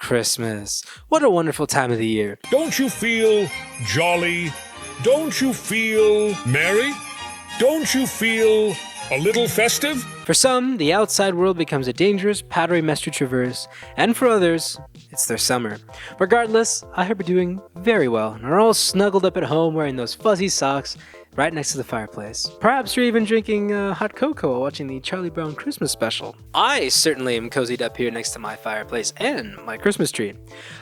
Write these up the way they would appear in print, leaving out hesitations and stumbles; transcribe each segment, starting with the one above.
Christmas. What a wonderful time of the year. Don't you feel jolly? Don't you feel merry? Don't you feel a little festive? For some, the outside world becomes a dangerous, powdery mess to traverse, and for others, it's their summer. Regardless, I hope you're doing very well and are all snuggled up at home wearing those fuzzy socks right next to the fireplace. Perhaps you're even drinking hot cocoa while watching the Charlie Brown Christmas special. I certainly am cozied up here next to my fireplace and my Christmas tree.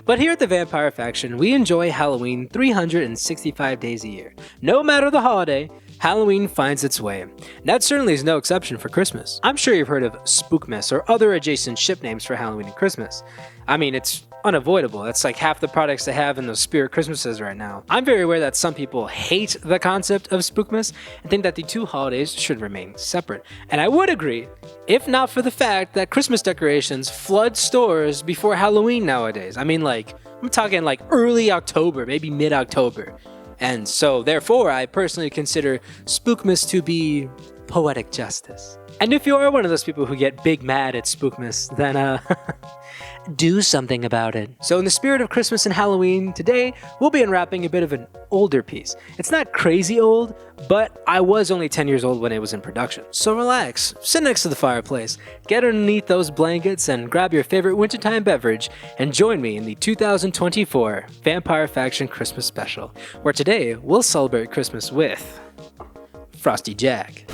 But here at the Vampire Faction, we enjoy Halloween 365 days a year. No matter the holiday, Halloween finds its way. And that certainly is no exception for Christmas. I'm sure you've heard of Spookmas or other adjacent ship names for Halloween and Christmas. I mean, it's unavoidable. That's like half the products they have in those spirit Christmases right now. I'm very aware that some people hate the concept of Spookmas and think that the two holidays should remain separate. And I would agree, if not for the fact that Christmas decorations flood stores before Halloween nowadays. I mean, I'm talking early October, maybe mid-October. And so, therefore, I personally consider Spookmas to be poetic justice. And if you are one of those people who get big mad at Spookmas, then do something about it. So in the spirit of Christmas and Halloween, today we'll be unwrapping a bit of an older piece. It's not crazy old, but I was only 10 years old when it was in production. So relax, sit next to the fireplace, get underneath those blankets and grab your favorite wintertime beverage and join me in the 2024 Vampire Faction Christmas Special, where today we'll celebrate Christmas with Frosty Jack.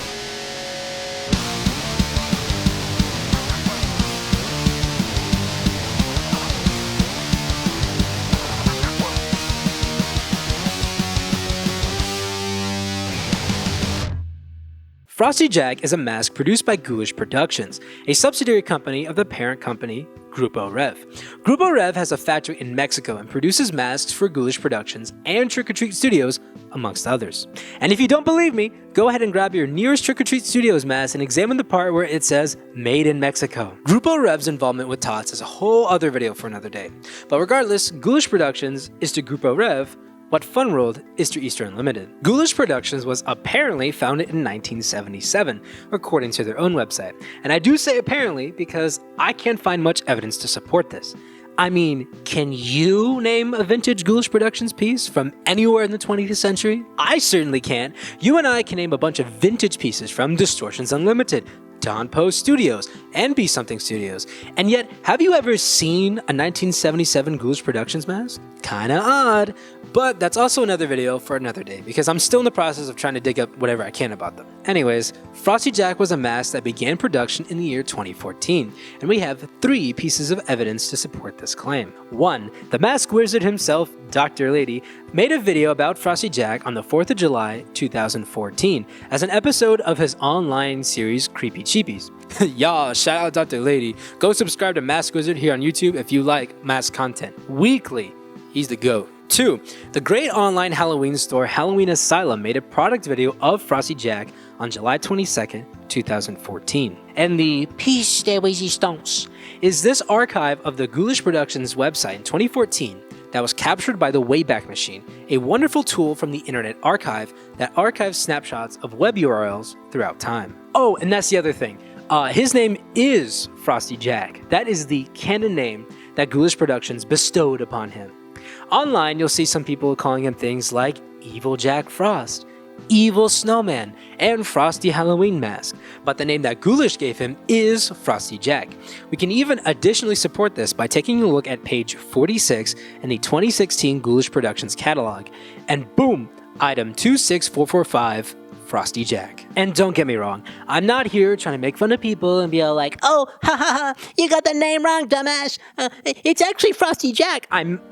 Frosty Jack is a mask produced by Ghoulish Productions, a subsidiary company of the parent company, Grupo Rev. Grupo Rev has a factory in Mexico and produces masks for Ghoulish Productions and Trick or Treat Studios, amongst others. And if you don't believe me, go ahead and grab your nearest Trick or Treat Studios mask and examine the part where it says, Made in Mexico. Grupo Rev's involvement with Tots is a whole other video for another day. But regardless, Ghoulish Productions is to Grupo Rev what Funworld is to Easter Unlimited. Ghoulish Productions was apparently founded in 1977, according to their own website. And I do say apparently because I can't find much evidence to support this. I mean, can you name a vintage Ghoulish Productions piece from anywhere in the 20th century? I certainly can't. You and I can name a bunch of vintage pieces from Distortions Unlimited, Don Post Studios, and Be Something Studios. And yet, have you ever seen a 1977 Ghoulish Productions mask? Kinda odd, but that's also another video for another day because I'm still in the process of trying to dig up whatever I can about them. Anyways, Frosty Jack was a mask that began production in the year 2014, and we have 3 pieces of evidence to support this claim. 1. The mask wizard himself, Dr. Lady, made a video about Frosty Jack on the 4th of July 2014 as an episode of his online series Creepy Cheapies. Y'all, shout out Dr. Lady. Go subscribe to Mask Wizard here on YouTube if you like mask content. Weekly. He's the GOAT. 2. The great online Halloween store Halloween Asylum made a product video of Frosty Jack on July 22nd, 2014. And the piece de resistance is this archive of the Ghoulish Productions website in 2014 that was captured by the Wayback Machine, a wonderful tool from the Internet Archive that archives snapshots of web URLs throughout time. Oh, and that's the other thing. His name is Frosty Jack. That is the canon name that Ghoulish Productions bestowed upon him. Online, you'll see some people calling him things like Evil Jack Frost, Evil Snowman, and Frosty Halloween Mask, but the name that Ghoulish gave him is Frosty Jack. We can even additionally support this by taking a look at page 46 in the 2016 Ghoulish Productions catalog, and boom, item 26445, Frosty Jack. And don't get me wrong, I'm not here trying to make fun of people and be all like, oh, ha ha ha, you got the name wrong, dumbass. It's actually Frosty Jack. I'm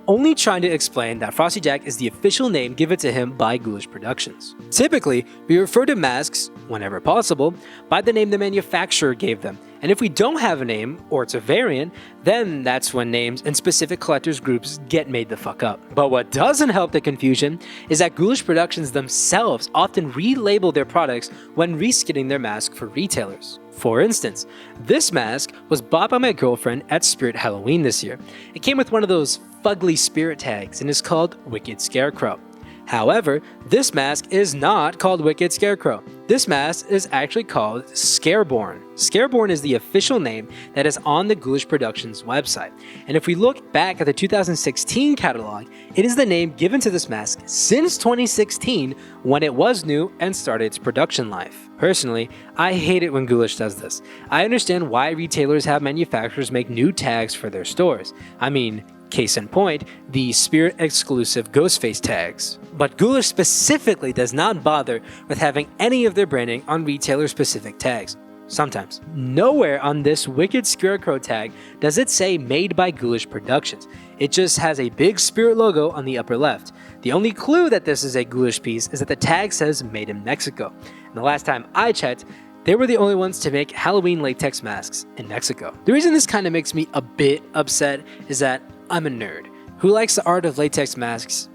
only trying to explain that Frosty Jack is the official name given to him by Ghoulish Productions. Typically, we refer to masks, whenever possible, by the name the manufacturer gave them. And if we don't have a name, or it's a variant, then that's when names and specific collectors groups get made the fuck up. But what doesn't help the confusion is that Ghoulish Productions themselves often relabel their products when reskinning their mask for retailers. For instance, this mask was bought by my girlfriend at Spirit Halloween this year. It came with one of those fugly spirit tags and is called Wicked Scarecrow. However, this mask is not called Wicked Scarecrow. This mask is actually called Scareborn. Scareborn is the official name that is on the Ghoulish Productions website. And if we look back at the 2016 catalog, it is the name given to this mask since 2016 when it was new and started its production life. Personally, I hate it when Ghoulish does this. I understand why retailers have manufacturers make new tags for their stores. I mean, case in point, the Spirit exclusive Ghostface tags. But Ghoulish specifically does not bother with having any of their branding on retailer specific tags. Sometimes. Nowhere on this Wicked Scarecrow tag does it say made by Ghoulish Productions. It just has a big Spirit logo on the upper left. The only clue that this is a Ghoulish piece is that the tag says made in Mexico. And the last time I checked, they were the only ones to make Halloween latex masks in Mexico. The reason this kind of makes me a bit upset is that I'm a nerd who likes the art of latex masks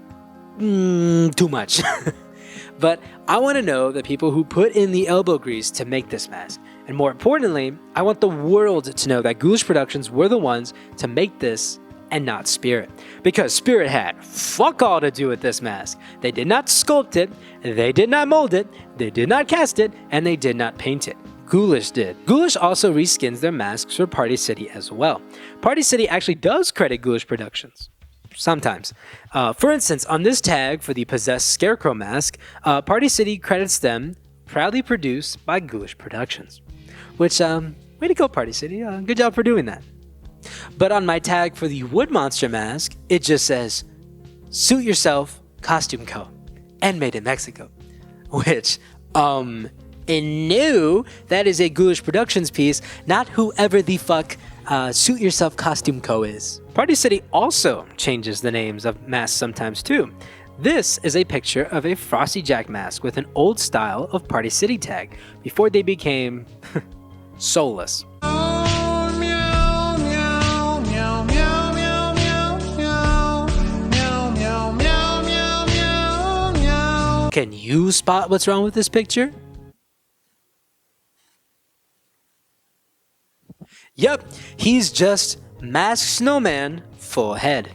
too much. But I want to know the people who put in the elbow grease to make this mask. And more importantly, I want the world to know that Ghoulish Productions were the ones to make this and not Spirit. Because Spirit had fuck all to do with this mask. They did not sculpt it, they did not mold it, they did not cast it, and they did not paint it. Ghoulish did. Ghoulish also reskins their masks for Party City as well. Party City actually does credit Ghoulish Productions. Sometimes. For instance, on this tag for the Possessed Scarecrow mask, Party City credits them proudly produced by Ghoulish Productions. Which, way to go Party City, good job for doing that. But on my tag for the Wood Monster mask, it just says, Suit Yourself, Costume Co. and made in Mexico. Which, and no, that is a Ghoulish Productions piece, not whoever the fuck Suit Yourself Costume Co. is. Party City also changes the names of masks sometimes too. This is a picture of a Frosty Jack mask with an old style of Party City tag before they became soulless. Can you spot what's wrong with this picture? Yep, he's just Masked Snowman, full head.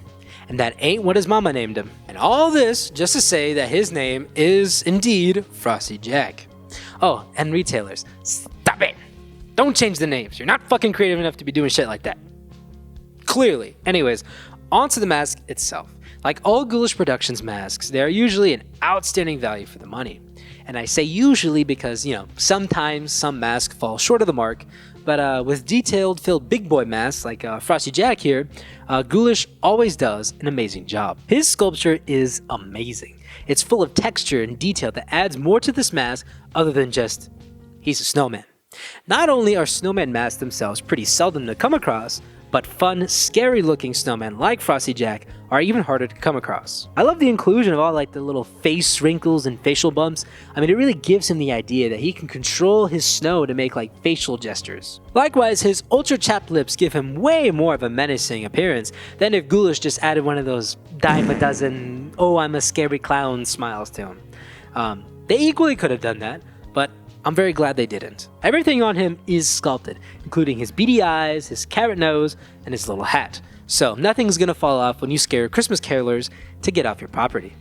And that ain't what his mama named him. And all this just to say that his name is indeed Frosty Jack. Oh, and retailers, stop it! Don't change the names. You're not fucking creative enough to be doing shit like that. Clearly. Anyways, onto the mask itself. Like all Ghoulish Productions masks, they are usually an outstanding value for the money. And I say usually because, sometimes some masks fall short of the mark, but with detailed filled big boy masks like Frosty Jack here, Ghoulish always does an amazing job. His sculpture is amazing. It's full of texture and detail that adds more to this mask other than just, he's a snowman. Not only are snowman masks themselves pretty seldom to come across, but fun, scary-looking snowmen like Frosty Jack are even harder to come across. I love the inclusion of all the little face wrinkles and facial bumps. I mean, it really gives him the idea that he can control his snow to make facial gestures. Likewise, his ultra-chapped lips give him way more of a menacing appearance than if Ghoulish just added one of those dime a dozen, oh I'm a scary clown smiles to him. They equally could have done that, but I'm very glad they didn't. Everything on him is sculpted, including his beady eyes, his carrot nose, and his little hat. So nothing's gonna fall off when you scare Christmas carolers to get off your property.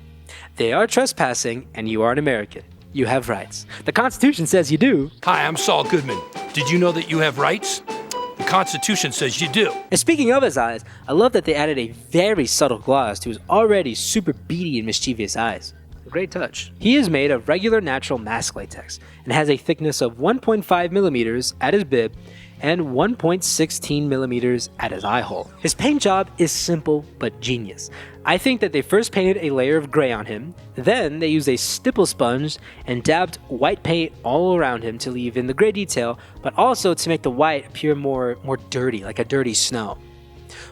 They are trespassing, and you are an American. You have rights. The Constitution says you do. Hi, I'm Saul Goodman. Did you know that you have rights? The Constitution says you do. And speaking of his eyes, I love that they added a very subtle gloss to his already super beady and mischievous eyes. A great touch. He is made of regular natural mask latex and has a thickness of 1.5 millimeters at his bib and 1.16 millimeters at his eye hole. His paint job is simple but genius. I think that they first painted a layer of gray on him, then they used a stipple sponge and dabbed white paint all around him to leave in the gray detail, but also to make the white appear more dirty, like a dirty snow.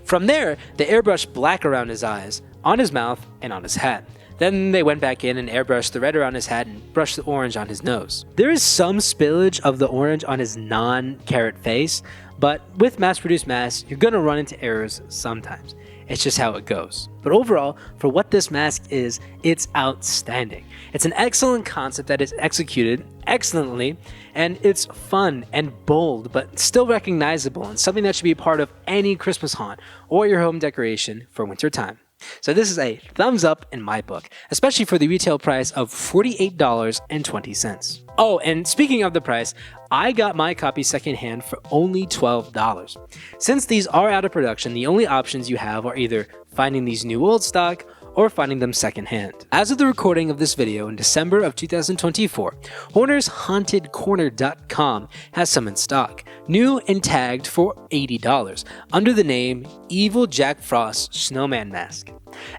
From there, they airbrushed black around his eyes, on his mouth, and on his hat. Then they went back in and airbrushed the red around his hat and brushed the orange on his nose. There is some spillage of the orange on his non-carrot face, but with mass-produced masks, you're gonna run into errors sometimes. It's just how it goes. But overall, for what this mask is, it's outstanding. It's an excellent concept that is executed excellently, and it's fun and bold, but still recognizable and something that should be a part of any Christmas haunt or your home decoration for winter time. So this is a thumbs up in my book, especially for the retail price of $48.20. Oh, and speaking of the price, I got my copy secondhand for only $12. Since these are out of production, the only options you have are either finding these new old stock or finding them secondhand. As of the recording of this video in December of 2024, HornersHauntedCorner.com has some in stock, new and tagged for $80, under the name Evil Jack Frost Snowman Mask.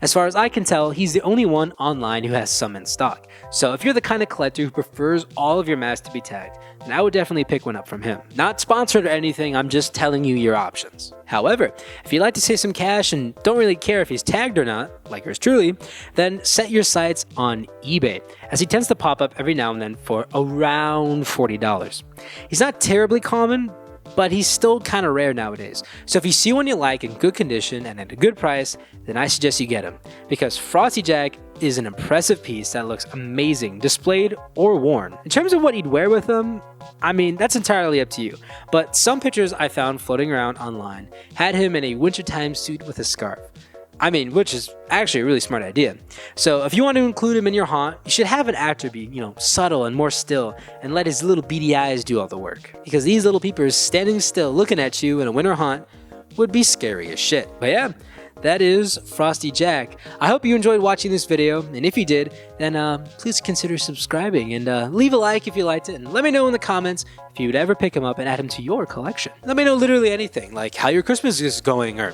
As far as I can tell, he's the only one online who has some in stock. So if you're the kind of collector who prefers all of your masks to be tagged, then I would definitely pick one up from him. Not sponsored or anything, I'm just telling you your options. However, if you'd like to save some cash and don't really care if he's tagged or not, like yours truly, then set your sights on eBay, as he tends to pop up every now and then for around $40. He's not terribly common, but he's still kind of rare nowadays. So if you see one you like in good condition and at a good price, then I suggest you get him, because Frosty Jack is an impressive piece that looks amazing, displayed or worn. In terms of what he'd wear with them, I mean, that's entirely up to you, but some pictures I found floating around online had him in a wintertime suit with a scarf. I mean, which is actually a really smart idea. So if you want to include him in your haunt, you should have an actor be, subtle and more still, and let his little beady eyes do all the work. Because these little peepers standing still looking at you in a winter haunt would be scary as shit. But yeah, that is Frosty Jack. I hope you enjoyed watching this video, and if you did, then please consider subscribing and leave a like if you liked it, and let me know in the comments if you would ever pick him up and add him to your collection. Let me know literally anything, like how your Christmas is going, or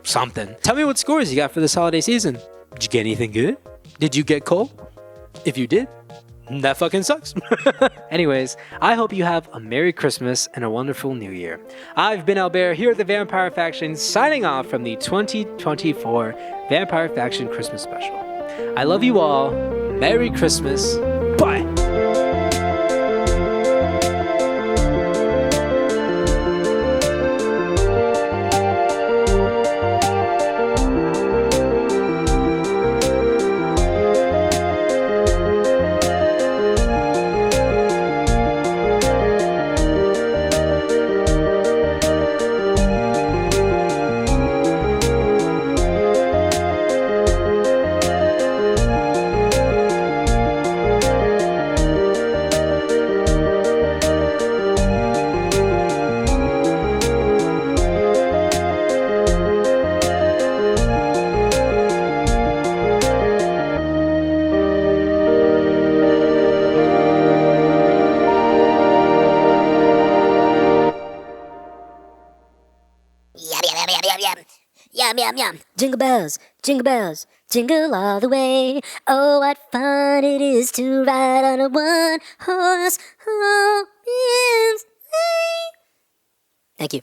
something. Tell me what scores you got for this holiday season. Did you get anything good? Did you get coal? If you did, that fucking sucks. Anyways, I hope you have a Merry Christmas and a wonderful New Year. I've been Albaire here at the Vampire Faction, signing off from the 2024 Vampire Faction Christmas Special. I love you all. Merry Christmas. Bye. Yum, yum, yum. Jingle bells, jingle all the way. Oh, what fun it is to ride on a one-horse open sleigh. Thank you.